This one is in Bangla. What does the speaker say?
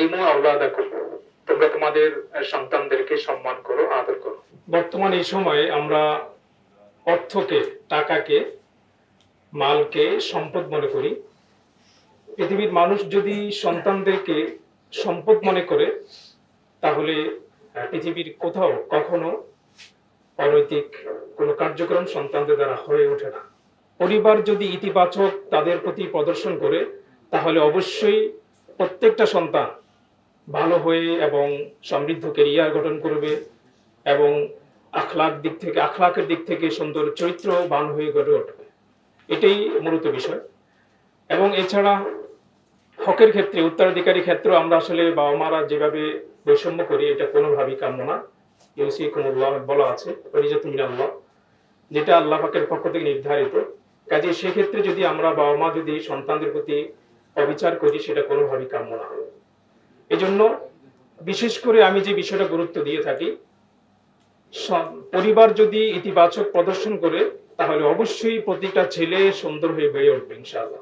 আল্লিমু আওলাদাকুম, তোমরা তোমাদের সন্তানদেরকে সম্মান করো, আদর করো। বর্তমানে এই সময়ে আমরা অর্থকে, টাকাকে, মালকে সম্পদ মনে করি। পৃথিবীর মানুষ যদি সন্তানদেরকে সম্পদ মনে করে, তাহলে পৃথিবীর কোথাও কখনো অনৈতিক কোনো কার্যক্রম সন্তানদের দ্বারা হয়ে ওঠে না। পরিবার যদি ইতিবাচক তাদের প্রতি প্রদর্শন করে, তাহলে অবশ্যই প্রত্যেকটা সন্তান ভালো হয়ে এবং সমৃদ্ধ ক্যারিয়ার গঠন করবে এবং আখলাকের দিক থেকে সুন্দর চরিত্রবান হয়ে গড়ে উঠবে। এটাই মূলত বিষয়। এবং এছাড়া হকের ক্ষেত্রে, উত্তরাধিকারী ক্ষেত্রে আমরা আসলে বাবা মারা যেভাবে বৈষম্য করি, এটা কোনোভাবেই কাম্য না। ইউসিকুমুল্লাহ বলা আছে, ওয়ারিজাতুম মিনাল্লাহ, যেটা আল্লাহ পাকের পক্ষ থেকে নির্ধারিত। কাজে সেক্ষেত্রে যদি আমরা বাবা মা যদি সন্তানদের প্রতি অবিচার করি, সেটা কোনোভাবেই কাম্য না। এজন্য বিশেষ করে আমি যে বিষয়টা গুরুত্ব দিয়ে থাকি, পরিবার যদি ইতিবাচক প্রদর্শন করে, তাহলে অবশ্যই প্রতিটা ছেলে সুন্দর হয়ে বেড়ে উঠবে ইনশাআল্লাহ।